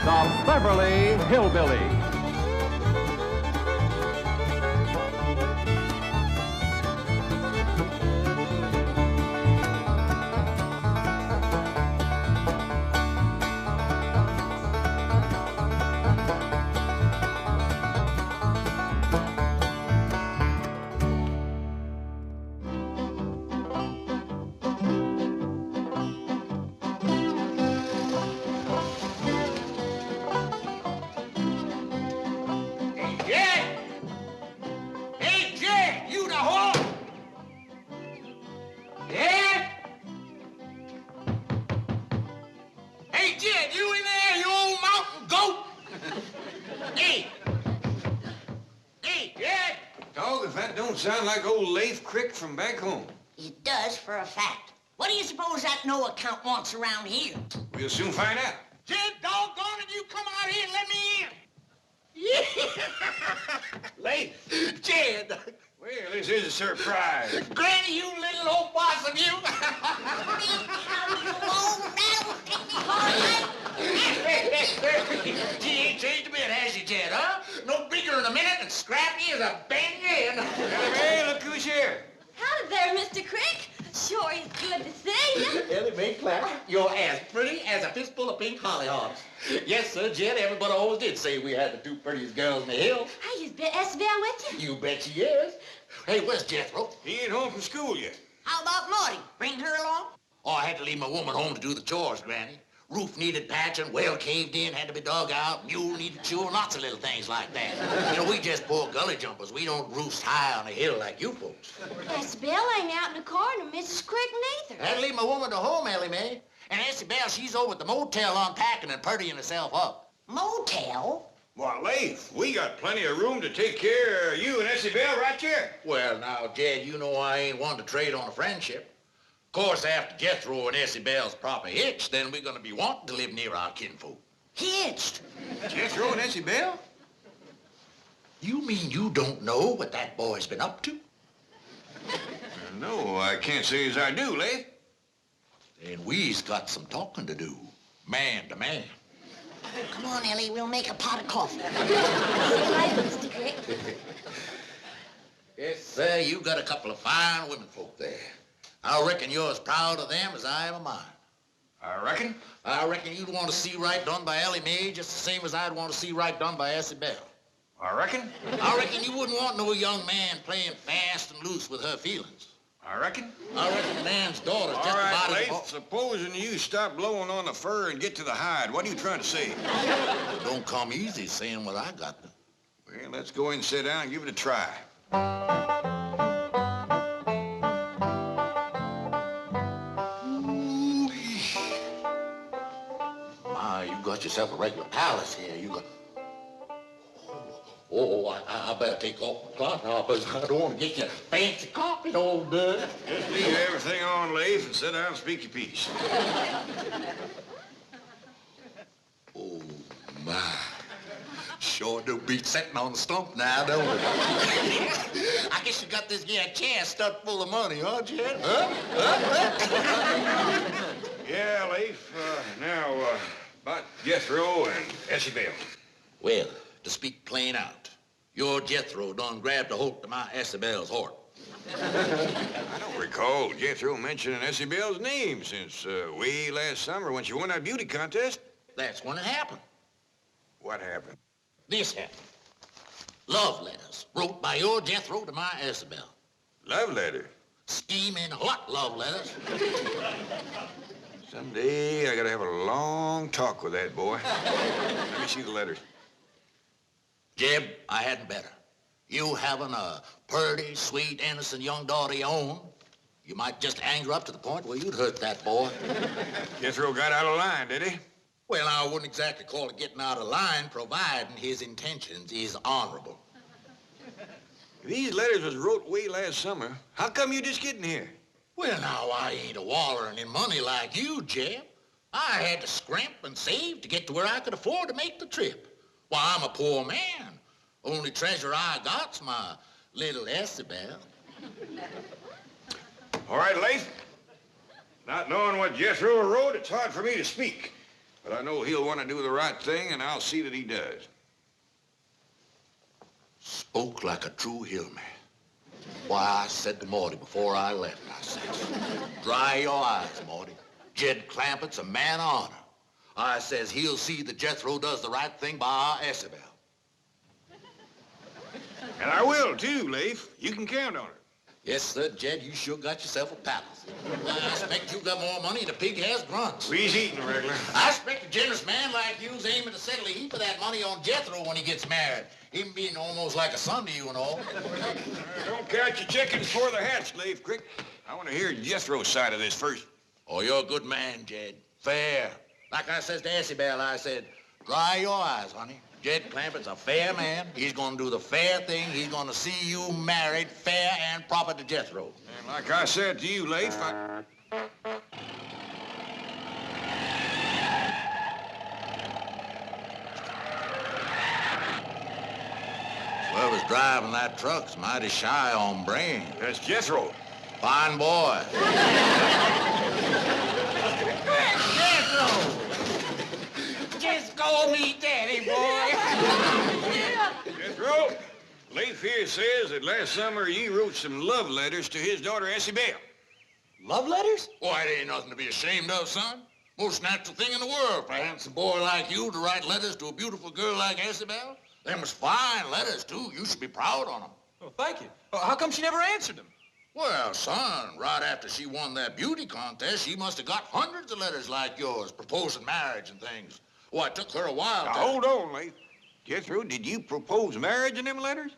the Beverly Hillbillies. Sound like old Leif Crick from back home. It does for a fact. What do you suppose that no account wants around here? We'll soon find out. Jed, doggone it, you come out here and let me in. Yeah. Leif, Jed. Well, this is a surprise. Granny, you little old boss of you. She ain't changed a bit, has she, Jed, huh? No bigger in a minute and scrappy as a bang in. Hey, look who's here. Howdy there, Mr. Crick. Sure is good to see you. Elly Mae Clampett, you're as pretty as a fistful of pink hollyhocks. Yes, sir, Jed, everybody always did say we had the two prettiest girls in the hills. Hey, is Bessie with you? You bet she is. Hey, where's Jethro? He ain't home from school yet. How about Mardi? Bring her along? Oh, I had to leave my woman home to do the chores, Granny. Roof needed patching, well caved in, had to be dug out, mule needed chewing, lots of little things like that. You know, we just poor gully jumpers. We don't roost high on the hill like you folks. Bessie ain't out in the car, nor Mrs. Crick neither. I had to leave my woman to home, Elly Mae. And Essie Bell, she's over at the motel unpacking and purdying herself up. Motel? Why, Leif, we got plenty of room to take care of you and Essie Bell right here. Well, now, Jed, you know I ain't one to trade on a friendship. Of course, after Jethro and Essie Bell's proper hitch, then we're gonna be wanting to live near our kinfolk. Hitched? Jethro and Essie Bell? You mean you don't know what that boy's been up to? No, I can't say as I do, Leif. Then we's got some talking to do, man to man. Come on, Elly, we'll make a pot of coffee. Hi, Mr. Crick. Yes, sir, you got a couple of fine women folk there. I reckon you're as proud of them as I am of mine. I reckon. I reckon you'd want to see right done by Elly Mae just the same as I'd want to see right done by Essie Bell. I reckon. I reckon you wouldn't want no young man playing fast and loose with her feelings. I reckon. I reckon the man's daughter's just All right, about as... Leif, supposing you stop blowing on the fur and get to the hide, what are you trying to say? Don't come easy saying what I got. Well, let's go in and sit down and give it a try. My, you got yourself a regular palace here. You got... Oh, I better take off my cloth now, because I don't want to get you fancy coffee, old dude. Just leave everything on, Leif, and sit down and speak your piece. Oh, my. Sure do beat sitting on the stump now, don't it? I guess you got this here chair stuffed full of money, huh, Jed? Yeah, Leif. Now, about Jethro and Essie Bell. Well, to speak plain out, your Jethro done grabbed a hold of my Essie Bell's heart. I don't recall Jethro mentioning Essie Bell's name since way last summer when she won that beauty contest. That's when it happened. What happened? This happened. Love letters wrote by your Jethro to my Essie Bell. Love letter? Steaming hot love letters. Someday I gotta have a long talk with that boy. Let me see the letters. Jeb, I hadn't better. You having a purty, sweet, innocent young daughter of your own, you might just anger up to the point where you'd hurt that boy. Jethro got out of line, did he? Well, I wouldn't exactly call it getting out of line, providing his intentions is honorable. These letters was wrote way last summer. How come you just getting here? Well, now, I ain't a wallering in money like you, Jeb. I had to scrimp and save to get to where I could afford to make the trip. Why, I'm a poor man. Only treasure I got's my little Essie Bell. All right, Leif. Not knowing what Jethro wrote, it's hard for me to speak. But I know he'll want to do the right thing, and I'll see that he does. Spoke like a true hillman. Why, I said to Mardi before I left, I said, dry your eyes, Mardi. Jed Clampett's a man of honor. I says he'll see that Jethro does the right thing by our Isabel. And I will, too, Leif. You can count on it. Yes, sir, Jed, you sure got yourself a palace. I expect you got more money than a pig has grunts. We's eating regular. I expect a generous man like you's aiming to settle a heap of that money on Jethro when he gets married. Him being almost like a son to you and all. Don't count your chickens before they're hatched, Leif Crick. I want to hear Jethro's side of this first. Oh, you're a good man, Jed. Fair. Like I says to Isabel, I said, dry your eyes, honey. Jed Clampett's a fair man. He's going to do the fair thing. He's going to see you married fair and proper to Jethro. And like I said to you, Leif, Whoever's driving that truck's mighty shy on brain. that's Jethro. Fine boy. Jethro! Just call me Daddy, boy. Jethro, Leif here says that last summer you wrote some love letters to his daughter, Isabel. Love letters? Why, it ain't nothing to be ashamed of, son. Most natural thing in the world for a handsome boy like you to write letters to a beautiful girl like Isabel. Them was fine letters, too. You should be proud on them. Oh, thank you. How come she never answered them? Well, son, right after she won that beauty contest, she must have got hundreds of letters like yours, proposing marriage and things. Well, it took her a while Now, to... hold on, Leif. Jethro, did you propose marriage in them letters?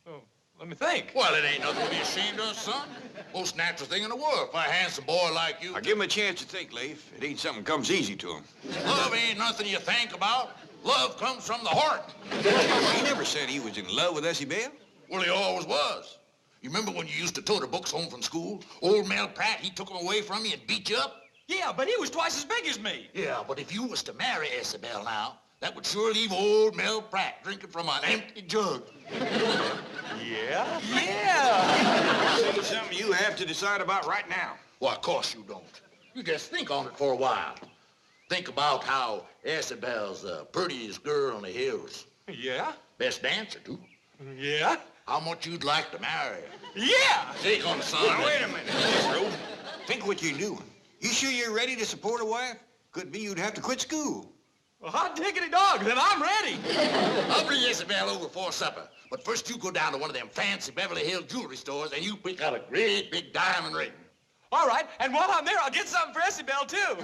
Oh, let me think. Well, it ain't nothing to be ashamed of, son. Most natural thing in the world for a handsome boy like you. Now, give him a chance to think, Leif. It ain't something comes easy to him. Love ain't nothing you think about. Love comes from the heart. He never said he was in love with Isabel. Well, he always was. You remember when you used to tote the books home from school? Old Mel Pratt, he took them away from you and beat you up? Yeah, but he was twice as big as me. Yeah, but if you was to marry Isabel now, that would sure leave old Mel Pratt drinking from an empty jug. Yeah? Yeah. This ain't something you have to decide about right now. Well, of course you don't. You just think on it for a while. Think about how Isabel's the prettiest girl in the hills. Yeah? Best dancer, too. Yeah? How much you'd like to marry her. Yeah! Take on the son. Now, wait a minute, Jethro. Think what you're doing. You sure you're ready to support a wife? Could be you'd have to quit school. Well, hot diggity dog, then I'm ready. I'll bring Isabel over for supper. But first you go down to one of them fancy Beverly Hills jewelry stores and you pick out a great big diamond ring. All right, and while I'm there, I'll get something for Isabel, too.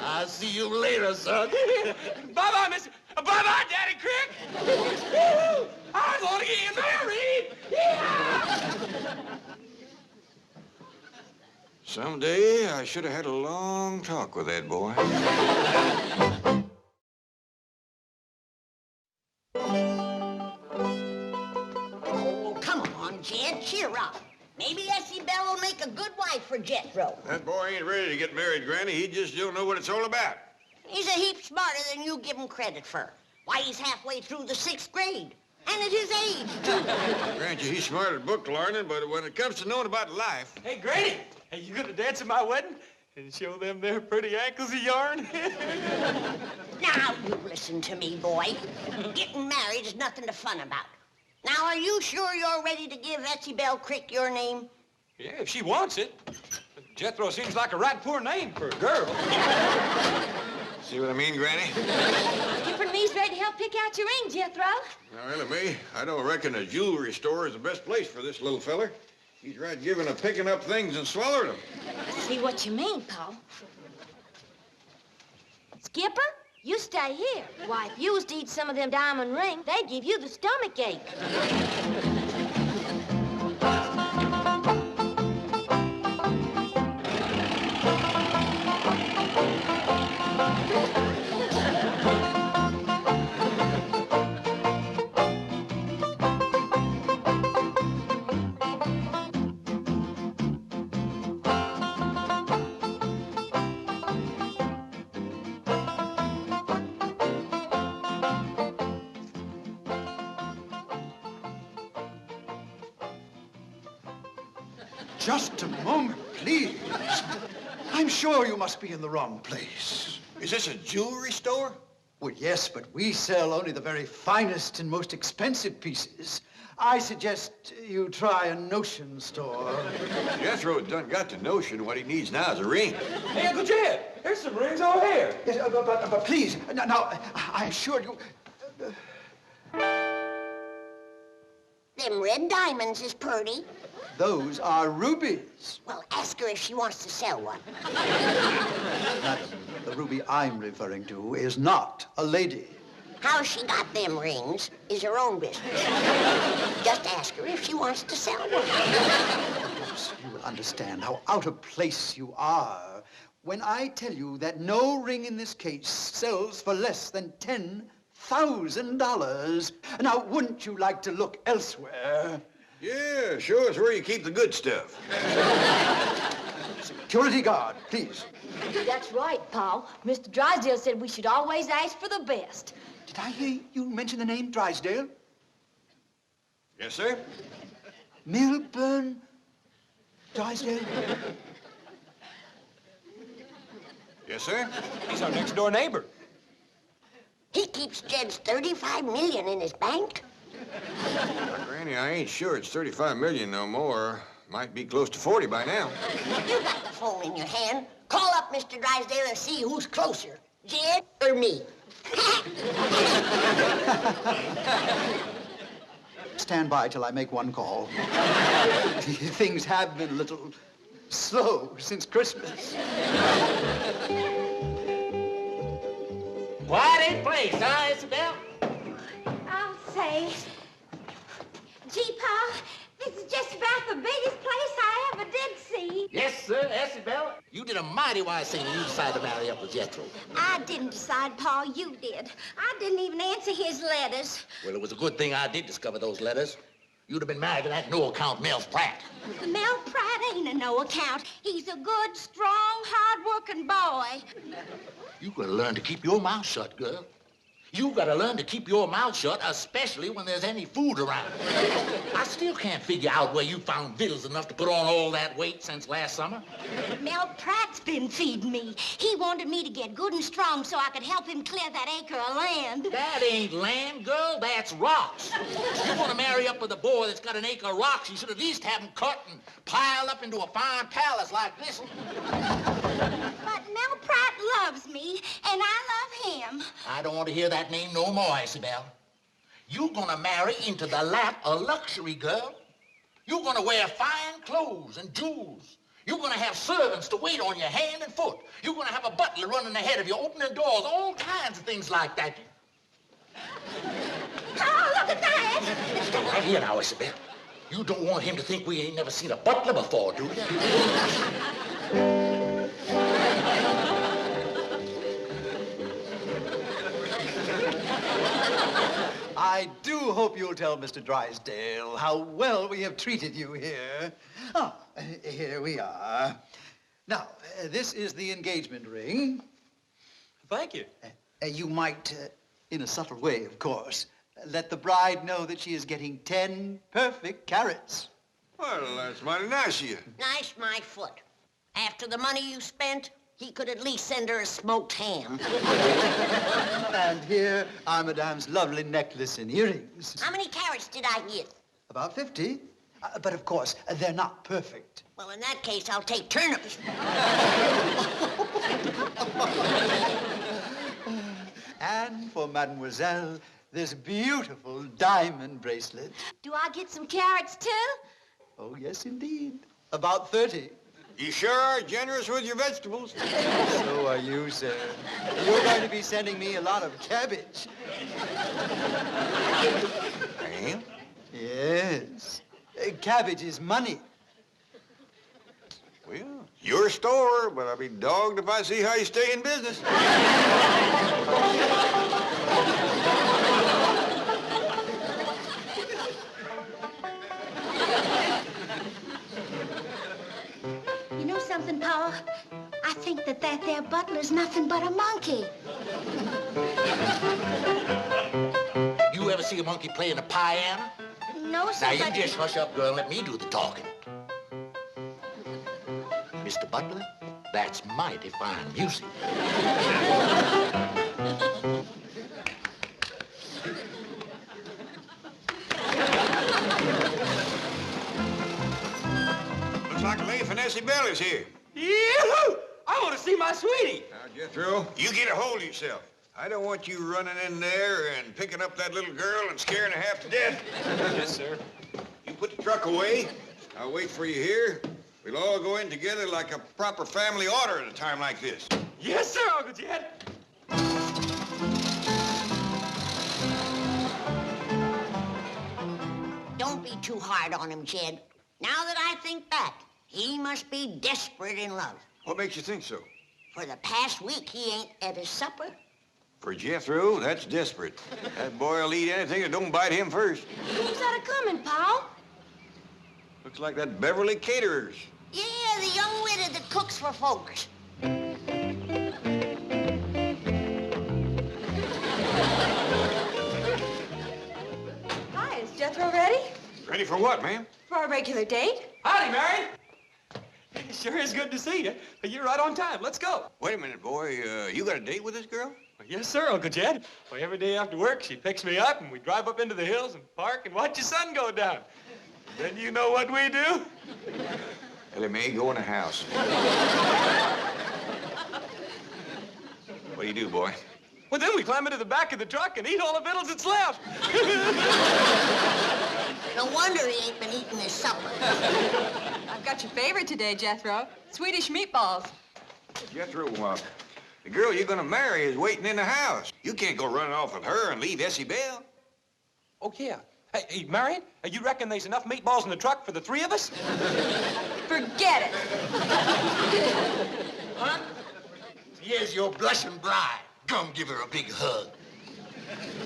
I'll see you later, son. Bye-bye, Miss... Bye-bye, Daddy Crick. I'm going to get married. Yeah! Someday I should have had a long talk with that boy. Oh, come on, Jed, cheer up. Maybe Isabel will make a good wife for Jethro. That boy ain't ready to get married, Granny. He just don't know what it's all about. He's a heap smarter than you give him credit for. Why, he's halfway through the 6th grade. And at his age, too. Grant you, he's smart at book learning, but when it comes to knowing about life... Hey, Grady, are you going to dance at my wedding and show them their pretty ankles of yarn? Now, you listen to me, boy. Getting married is nothing to fun about. Now, are you sure you're ready to give Isabel Crick your name? Yeah, if she wants it. Jethro seems like a right poor name for a girl. See what I mean, Granny? Skipper and me's ready to help pick out your ring, Jethro. Now, Elly, me, I don't reckon a jewelry store is the best place for this little feller. He's right giving a picking up things and swallowing them. I see what you mean, Paul. Skipper, you stay here. Why, if you was to eat some of them diamond rings, they'd give you the stomach ache. Just a moment, please. I'm sure you must be in the wrong place. Is this a jewelry store? Well, yes, but we sell only the very finest and most expensive pieces. I suggest you try a notion store. Jethro done got the notion what he needs now is a ring. Hey, Uncle Jed, here's some rings over here. Yes, but please, now, I assure you... Them red diamonds is purty. Those are rubies. Well, ask her if she wants to sell one. Madam, the ruby I'm referring to is not a lady. How she got them rings is her own business. Just ask her if she wants to sell one. Perhaps you will understand how out of place you are when I tell you that no ring in this case sells for less than $10,000. Now, wouldn't you like to look elsewhere? Yeah, sure, it's where you keep the good stuff. Security guard, please. That's right, Paul. Mr. Drysdale said we should always ask for the best. Did I hear you mention the name Drysdale? Yes, sir? Milburn Drysdale? Yes, sir? He's our next door neighbor. He keeps Jed's $35 million in his bank. Granny, I ain't sure it's 35 million no more. Might be close to 40 by now. You got the phone in your hand. Call up Mr. Drysdale and see who's closer, Jed or me. Stand by till I make one call. Things have been a little slow since Christmas. Quiet in place, huh, Isabel? I'll say. Gee, Paul, this is just about the biggest place I ever did see. Yes, sir, Isabel. You did a mighty wise thing when you decided to marry up with Jethro. I didn't decide, Paul, you did. I didn't even answer his letters. Well, it was a good thing I did discover those letters. You'd have been married to that no-account Mel Pratt. Mel Pratt ain't a no account. He's a good, strong, hard-working boy. You gotta learn to keep your mouth shut, girl. You gotta learn to keep your mouth shut, especially when there's any food around. I still can't figure out where you found victuals enough to put on all that weight since last summer. Mel Pratt's been feeding me. He wanted me to get good and strong so I could help him clear that acre of land. That ain't land, girl. That's rocks. If you want to marry up with a boy that's got an acre of rocks, you should at least have them cut and piled up into a fine palace like this one. But Mel Pratt loves me, and I love him. I don't want to hear that name no more, Isabel. You're gonna marry into the lap of luxury, girl. You're gonna wear fine clothes and jewels. You're gonna have servants to wait on your hand and foot. You're gonna have a butler running ahead of you, opening doors, all kinds of things like that. Oh, look at that! Stop right here now, Isabel. You don't want him to think we ain't never seen a butler before, do you? I do hope you'll tell Mr. Drysdale how well we have treated you here. Ah, here we are. Now, this is the engagement ring. Thank you. You might, in a subtle way, of course, let the bride know that she is getting 10 perfect carats. Well, that's mighty nice of you. Nice, my foot. After the money you spent, he could at least send her a smoked ham. And here are Madame's lovely necklace and earrings. How many carats did I get? About 50. But of course, they're not perfect. Well, in that case, I'll take turnips. And for Mademoiselle, this beautiful diamond bracelet. Do I get some carrots, too? Oh, yes, indeed. About 30. You sure are generous with your vegetables. So are you, sir. You're going to be sending me a lot of cabbage. I am? Yes. Cabbage is money. Well, your store, but I'll be dogged if I see how you stay in business. You know something, Paul? I think that there butler's nothing but a monkey. You ever see a monkey playing a piano? No, sir, Now, you but... just hush up, girl, and let me do the talking. Mr. Butler, That's mighty fine music. Looks like a lady from Essie Bell is here. Yoo-hoo! I want to see my sweetie. Now, Jethro, you get a hold of yourself. I don't want you running in there and picking up that little girl and scaring her half to death. Yes, sir. You put the truck away. I'll wait for you here. We'll all go in together like a proper family order at a time like this. Yes, sir, Uncle Jed. Don't be too hard on him, Jed. Now that I think back, he must be desperate in love. What makes you think so? For the past week, he ain't at his supper. For Jethro, that's desperate. That boy'll eat anything that don't bite him first. Who's that a-coming, Paul? Looks like that Beverly Caterers. Yeah, the young widow that cooks for folks. Hi, is Jethro ready? Ready for what, ma'am? For our regular date? Howdy, Mary. It sure is good to see you. You're right on time. Let's go. Wait a minute, boy. You got a date with this girl? Yes, sir, Uncle Jed. Well, every day after work, she picks me up, and we drive up into the hills and park and watch the sun go down. Then you know what we do? Elly may go in the house. What do you do, boy? Well, then we climb into the back of the truck and eat all the victuals that's left. No wonder he ain't been eating his supper. I've got your favorite today, Jethro. Swedish meatballs. Jethro, the girl you're gonna marry is waiting in the house. You can't go running off with her and leave Essie Bell. Oh, yeah. Hey, Marion, you reckon there's enough meatballs in the truck for the three of us? Forget it. Huh? Here's your blushing bride. Come give her a big hug.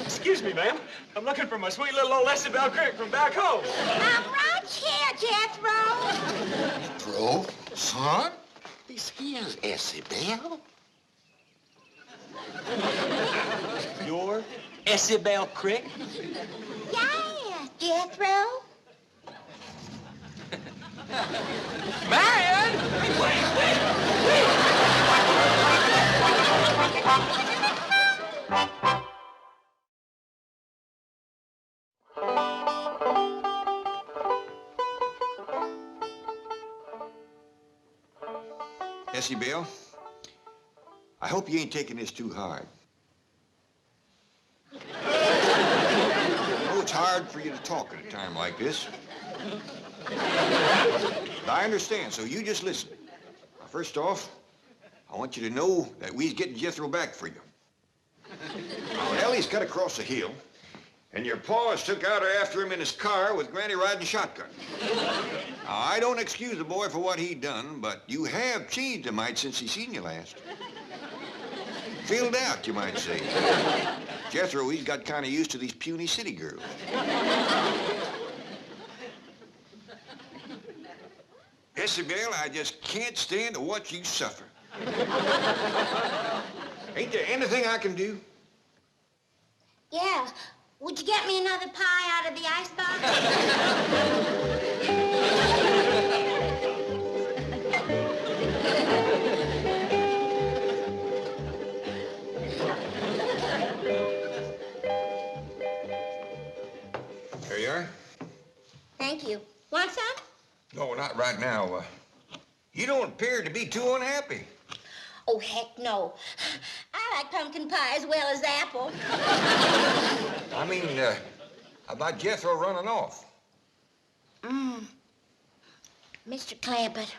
Excuse me, ma'am. I'm looking for my sweet little old Essie Bell Crick from back home. I'm right here, Jethro. Jethro, son, this here's Essie Bell. Your Essie Bell Crick? Yeah, Jethro. Marion! Essie Bell, I hope you ain't taking this too hard. I know it's hard for you to talk at a time like this. I understand, so you just listen. Now, first off, I want you to know that we's getting Jethro back for you. Now, Elly's cut across the hill, and your pa has took out after him in his car with Granny riding shotgun. Now, I don't excuse the boy for what he done, but you have changed a mite since he seen you last. Filled out, you might say. Jethro, he's got kind of used to these puny city girls. Essie Bell, I just can't stand to watch you suffer. Ain't there anything I can do? Yeah. Would you get me another pie out of the icebox? There you are. Thank you. Want some? No, not right now. You don't appear to be too unhappy. Oh, heck no. I like pumpkin pie as well as apple. I mean, how about Jethro running off? Mr. Clampett,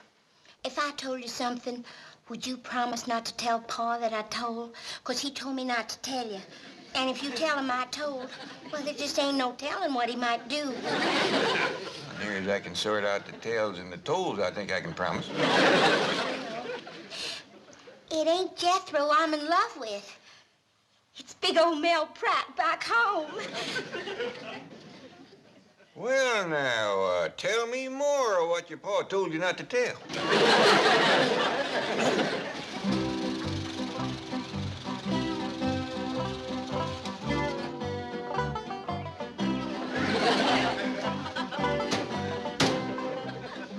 if I told you something, would you promise not to tell Pa that I told? 'Cause he told me not to tell you. And if you tell him I told, well, there just ain't no telling what he might do. Near as I can sort out the tails and the tolls, I think I can promise. It ain't Jethro I'm in love with. It's big old Mel Pratt back home. Well, now, tell me more of what your pa told you not to tell.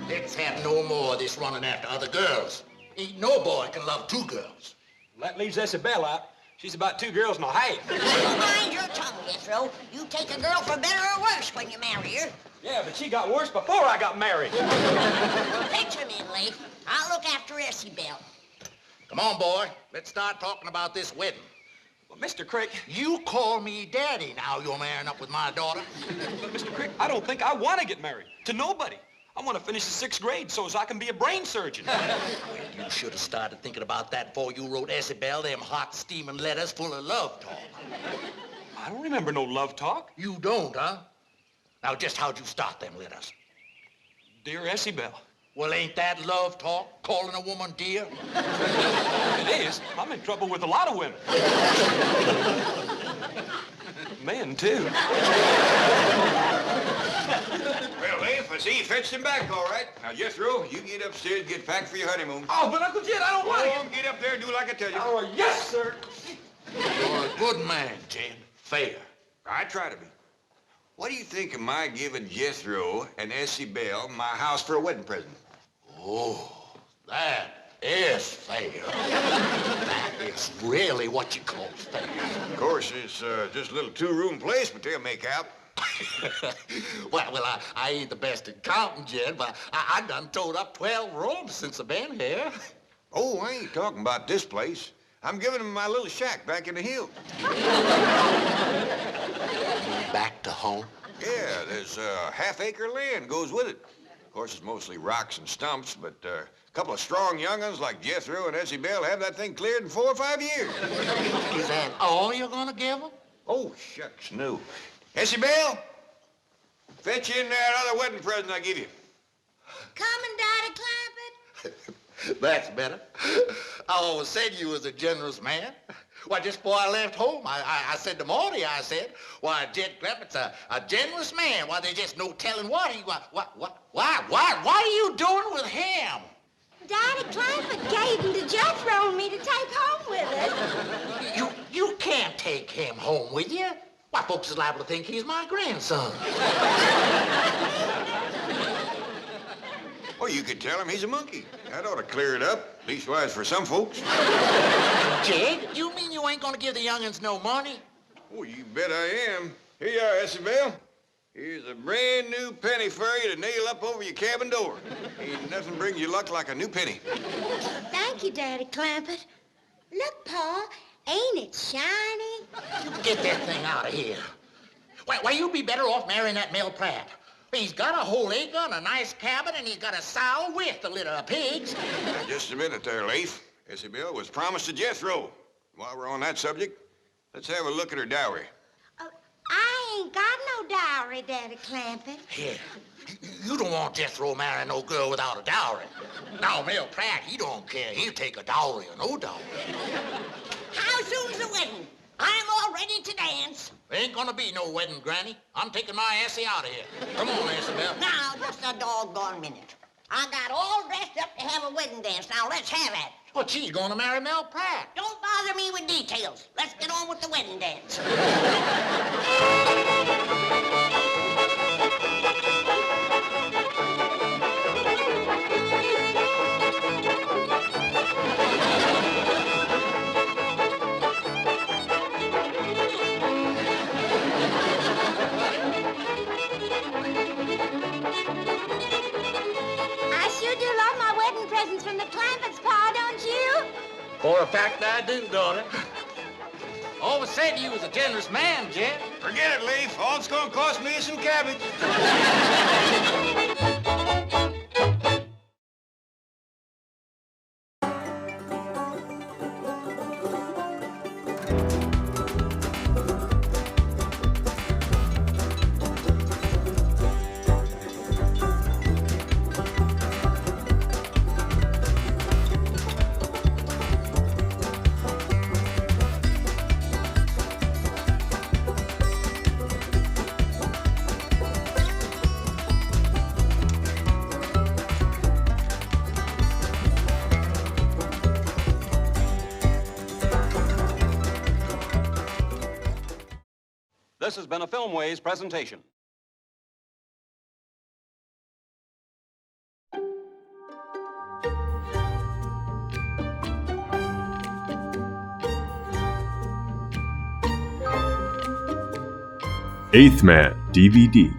Let's have no more of this running after other girls. Ain't no boy can love two girls. That leaves Isabel out. She's about 2 girls and a half. You mind your tongue, Jethro. You take a girl for better or worse when you marry her. Yeah, but she got worse before I got married. Fetch him in, Leif. I'll look after Isabel. Come on, boy. Let's start talking about this wedding. Well, Mr. Crick, You call me daddy now you're marrying up with my daughter. but Mr. Crick, I don't think I want to get married to nobody. I want to finish the 6th grade so as I can be a brain surgeon. You should have started thinking about that before you wrote Isabel them hot, steaming letters full of love talk. I don't remember no love talk. You don't, huh? Now, just how'd you start them letters? Dear Isabel. Well, ain't that love talk, calling a woman dear? It is. I'm in trouble with a lot of women. Men, too. Well, Leif, I see you fetched him back, all right. Now, Jethro, you get upstairs and get packed for your honeymoon. Oh, but Uncle Jed, I don't want Go on, get up there and do like I tell you. Oh, yes, sir. You're a good man, Jed. Fair. I try to be. What do you think of my giving Jethro and Isabel my house for a wedding present? Oh, that is fair. That is really what you call fair. Of course, it's just a little 2-room place, but they'll make out. well, I ain't the best at counting, Jed, but I done towed up 12 rooms since I've been here. Oh, I ain't talking about this place. I'm giving them my little shack back in the hills. Back to home? Yeah, there's a half-acre land goes with it. Of course, it's mostly rocks and stumps, but a couple of strong young'uns like Jethro and Isabel have that thing cleared in 4 or 5 years. Is that all you're gonna give them? Oh, shucks, no. Isabel, fetch in that other wedding present I give you. Coming, Daddy Clampett. That's better. I always said you was a generous man. Why, just before I left home, I said to Mardi, I said, why, Jed Clampett's a generous man. Why, there's just no telling what he... What are you doing with him? Daddy Clampett gave him to Jethro and me to take home with us. You can't take him home with you. Why, folks is liable to think he's my grandson. Well, you could tell him he's a monkey. That ought to clear it up, leastwise for some folks. Jed, you mean you ain't gonna give the young'uns no money? Oh, you bet I am. Here you are, Isabel. Here's a brand new penny for you to nail up over your cabin door. Ain't nothing brings you luck like a new penny. Thank you, Daddy Clampett. Look, Pa, ain't it shiny? You get that thing out of here. Why, you'd be better off marrying that Mel Pratt. He's got a whole acre and a nice cabin, and he's got a sow with a litter of pigs. Now, just a minute there, Leif. Isabel was promised to Jethro. While we're on that subject, let's have a look at her dowry. I ain't got no dowry, Daddy Clampett. Here, you don't want Jethro marrying no girl without a dowry. Now, Mel Pratt, he don't care. He'll take a dowry or no dowry. How soon's the wedding? I'm all ready to dance. There ain't gonna be no wedding, Granny. I'm taking my Essie out of here. Come on, Isabel. Now, just a doggone minute. I got all dressed up to have a wedding dance. Now, let's have it. Well, she's gonna marry Mel Pratt. Don't bother me with details. Let's get on with the wedding dance. From the Clampetts, Pa, don't you? For a fact, I do, daughter. Always said you was a generous man, Jed. Forget it, Leif. All it's gonna cost me is some cabbage. This has been a Filmways presentation. Eighth Man DVD.